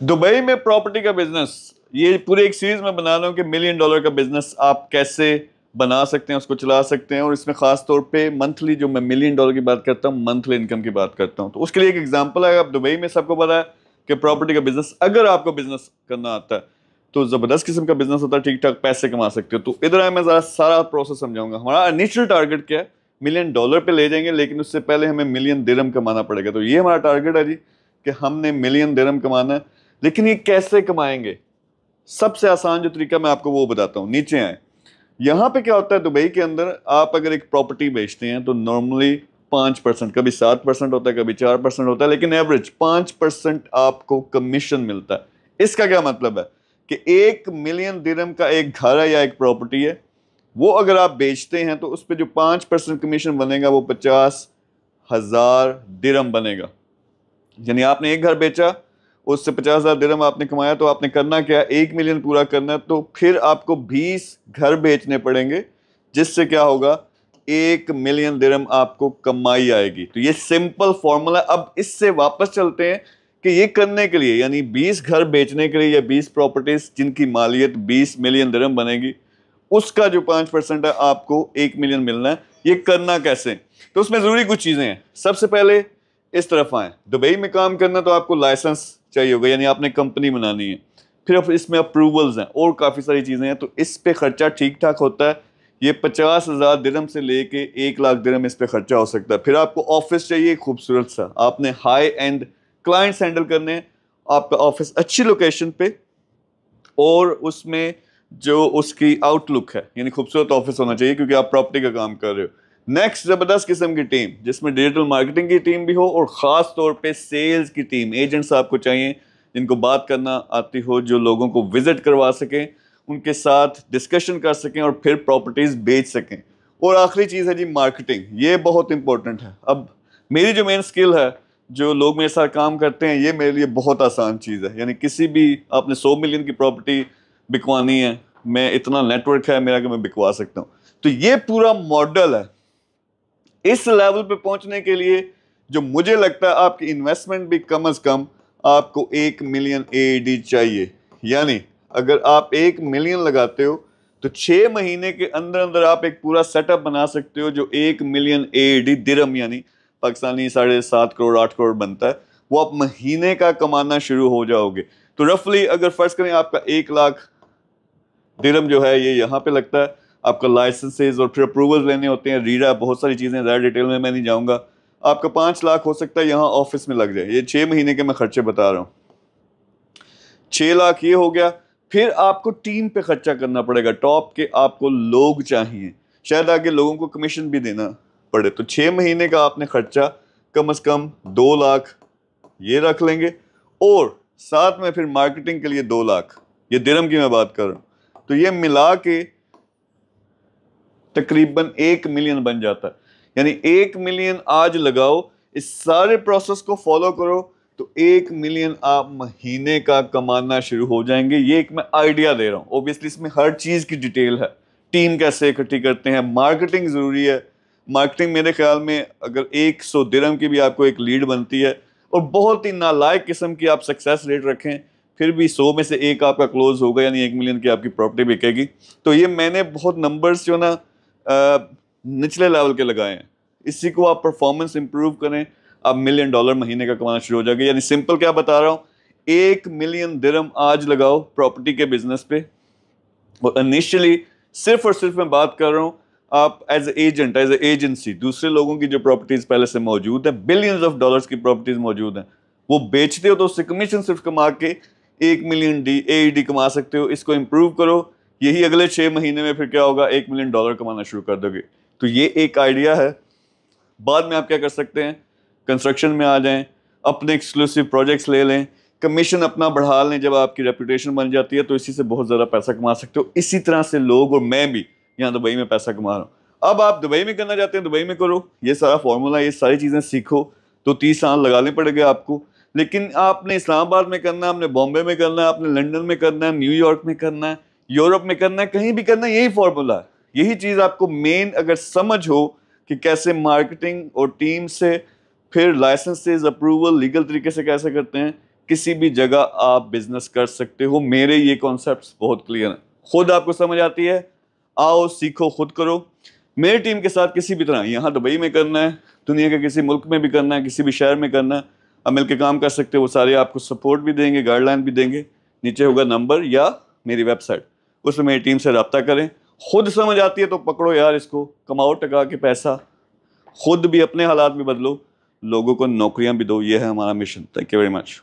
Dubai में property का business, ये पूरे एक सीरीज में बना रहा हूँ कि $1 मिलियन का बिजनेस आप कैसे बना सकते हैं, उसको चला सकते हैं। और इसमें खास तौर पे मंथली, जो मैं $1 मिलियन की बात करता हूँ, मंथली इनकम की बात करता हूँ। तो उसके लिए एक एग्जांपल है, आप दुबई में सबको पता है कि प्रॉपर्टी का बिजनेस, अगर आपको बिजनेस करना आता है तो जबरदस्त किस्म का बिजनेस होता है, ठीक ठाक पैसे कमा सकते हो। तो इधर मैं जरा सारा प्रोसेस समझाऊंगा। हमारा इनिशियल टारगेट क्या है, $1 मिलियन पे ले जाएंगे, लेकिन उससे पहले हमें $1 मिलियन कमाना पड़ेगा। तो ये हमारा टारगेट है जी, कि हमने $1 मिलियन कमाना है। लेकिन ये कैसे कमाएंगे? सबसे आसान जो तरीका मैं आपको वो बताता हूँ, नीचे आए। यहाँ पे क्या होता है, दुबई के अंदर आप अगर एक प्रॉपर्टी बेचते हैं तो नॉर्मली 5%, कभी 7% होता है, कभी 4% होता है, लेकिन एवरेज 5% आपको कमीशन मिलता है। इसका क्या मतलब है कि $1 मिलियन का एक घर है या एक प्रॉपर्टी है, वो अगर आप बेचते हैं तो उस पर जो 5% कमीशन बनेगा वो 50,000 दिरहम बनेगा। यानी आपने एक घर बेचा, उससे 50,000 दिरहम आपने कमाया, तो आपने करना क्या, 1 मिलियन पूरा करना है। तो फिर आपको 20 घर बेचने पड़ेंगे, जिससे क्या होगा, 1 मिलियन दिरहम आपको कमाई आएगी। तो ये सिंपल फॉर्मूला। अब इससे वापस चलते हैं कि ये करने के लिए, यानी 20 घर बेचने के लिए या 20 प्रॉपर्टीज जिनकी मालियत 20 मिलियन दिरहम बनेगी, उसका जो 5% है आपको 1 मिलियन मिलना है। ये करना कैसे? तो उसमें जरूरी कुछ चीजें हैं। सबसे पहले इस तरफ आए, दुबई में काम करना तो आपको लाइसेंस चाहिए होगा, यानी आपने कंपनी बनानी है। फिर अब इसमें अप्रूवल्स हैं और काफ़ी सारी चीज़ें हैं, तो इस पे खर्चा ठीक ठाक होता है। ये 50,000 दिरहम से लेके 1 लाख दिरहम इस पे खर्चा हो सकता है। फिर आपको ऑफिस चाहिए खूबसूरत सा, आपने हाई एंड क्लाइंट्स हैंडल करने हैं, आपका ऑफिस अच्छी लोकेशन पे और उसमें जो उसकी आउटलुक है, यानी खूबसूरत ऑफिस होना चाहिए, क्योंकि आप प्रॉपर्टी का काम कर रहे हो। नेक्स्ट, जबरदस्त किस्म की टीम, जिसमें डिजिटल मार्केटिंग की टीम भी हो और ख़ास तौर पे सेल्स की टीम, एजेंट्स आपको चाहिए जिनको बात करना आती हो, जो लोगों को विजिट करवा सकें, उनके साथ डिस्कशन कर सकें और फिर प्रॉपर्टीज़ बेच सकें। और आखिरी चीज़ है जी मार्केटिंग, ये बहुत इंपॉर्टेंट है। अब मेरी जो मेन स्किल है, जो लोग मेरे साथ काम करते हैं, ये मेरे लिए बहुत आसान चीज़ है। यानी किसी भी, आपने 100 मिलियन की प्रॉपर्टी बिकवानी है, मैं इतना नेटवर्क है मेरा कि मैं बिकवा सकता हूँ। तो ये पूरा मॉडल है। इस लेवल पे पहुंचने के लिए जो मुझे लगता है, आपकी इन्वेस्टमेंट भी कम से कम आपको 1 मिलियन AED चाहिए। यानी अगर आप 1 मिलियन लगाते हो तो 6 महीने के अंदर अंदर आप एक पूरा सेटअप बना सकते हो, जो 1 मिलियन AED दिरहम, यानी पाकिस्तानी 7.5 करोड़ 8 करोड़ बनता है, वो आप महीने का कमाना शुरू हो जाओगे। तो रफली अगर फर्ज करें आपका 1 लाख दिरहम जो है ये यहाँ पे लगता है, आपका लाइसेंसेज और फिर अप्रूवल लेने होते हैं, रीडा, बहुत सारी चीज़ें, ज़्यादा डिटेल में मैं नहीं जाऊँगा। आपका 5 लाख हो सकता है यहाँ ऑफिस में लग जाए। ये 6 महीने के मैं खर्चे बता रहा हूँ। 6 लाख ये हो गया। फिर आपको टीम पे खर्चा करना पड़ेगा, टॉप के आपको लोग चाहिए, शायद आगे लोगों को कमीशन भी देना पड़े। तो 6 महीने का आपने खर्चा कम से कम 2 लाख ये रख लेंगे, और साथ में फिर मार्केटिंग के लिए 2 लाख, ये दिरहम की मैं बात कर रहा हूँ। तो ये मिला के तकरीबन 1 मिलियन बन जाता है। यानी 1 मिलियन आज लगाओ, इस सारे प्रोसेस को फॉलो करो, तो 1 मिलियन आप महीने का कमाना शुरू हो जाएंगे। ये एक मैं आइडिया दे रहा हूँ, ऑब्वियसली इसमें हर चीज़ की डिटेल है, टीम कैसे इकट्ठी करते हैं, मार्केटिंग ज़रूरी है। मार्केटिंग मेरे ख्याल में अगर 100 दिरहम की भी आपको एक लीड बनती है, और बहुत ही नालायक किस्म की आप सक्सेस रेट रखें, फिर भी 100 में से एक आपका क्लोज होगा, यानी 1 मिलियन की आपकी प्रॉपर्टी बिकेगी। तो ये मैंने बहुत नंबर्स जो ना निचले लेवल के लगाए हैं, इसी को आप परफॉर्मेंस इंप्रूव करें, आप $1 मिलियन महीने का कमाना शुरू हो जाएगा। यानी सिंपल क्या बता रहा हूँ, 1 मिलियन दिरहम आज लगाओ प्रॉपर्टी के बिजनेस पे, और इनिशियली सिर्फ और सिर्फ मैं बात कर रहा हूँ, आप एज एजेंट, एज एजेंसी, दूसरे लोगों की जो प्रॉपर्टीज पहले से मौजूद है, बिलियंस ऑफ डॉलर्स की प्रॉपर्टीज मौजूद हैं, वो बेचते हो तो उससे कमीशन सिर्फ कमा के 1 मिलियन AED कमा सकते हो। इसको इंप्रूव करो, यही अगले 6 महीने में फिर क्या होगा, $1 मिलियन कमाना शुरू कर दोगे। तो ये एक आइडिया है। बाद में आप क्या कर सकते हैं, कंस्ट्रक्शन में आ जाएं, अपने एक्सक्लूसिव प्रोजेक्ट्स ले लें, कमीशन अपना बढ़ा लें। जब आपकी रेपुटेशन बन जाती है तो इसी से बहुत ज़्यादा पैसा कमा सकते हो। इसी तरह से लोग, और मैं भी यहाँ दुबई में पैसा कमा रहा हूँ। अब आप दुबई में करना चाहते हैं, दुबई में करो, ये सारा फॉर्मूला, ये सारी चीज़ें सीखो, तो 30 साल लगाने पड़ेंगे आपको। लेकिन आपने इस्लामाबाद में करना है, आपने बॉम्बे में करना है, आपने लंदन में करना है, न्यूयॉर्क में करना है, यूरोप में करना है, कहीं भी करना है, यही फॉर्मूला है। यही चीज़ आपको मेन अगर समझ हो कि कैसे मार्केटिंग और टीम से, फिर लाइसेंसेज, अप्रूवल लीगल तरीके से कैसे करते हैं, کسی بھی جگہ آپ بزنس کر سکتے ہو. میرے یہ کانسیپٹس بہت کلیئر ہیں, خود آپ کو سمجھ آتی ہے, آؤ سیکھو, خود کرو. میری ٹیم کے ساتھ کسی بھی طرح, یہاں دبئی میں کرنا ہے, دنیا کے کسی ملک میں بھی کرنا ہے, کسی بھی شہر میں کرنا ہے, آپ مل کے کام کر سکتے ہو. وہ سارے آپ کو سپورٹ بھی دیں گے, گائیڈ لائن بھی دیں گے. نیچے ہوگا نمبر یا میری ویب سائٹ, اس میں میری ٹیم سے رابطہ کریں. خود سمجھ آتی ہے تو پکڑو یار اس کو, کماؤ ٹکا کے پیسہ, خود بھی اپنے حالات بھی بدلو, لوگوں کو نوکریاں بھی دو. یہ ہے ہمارا mission. Thank you very much.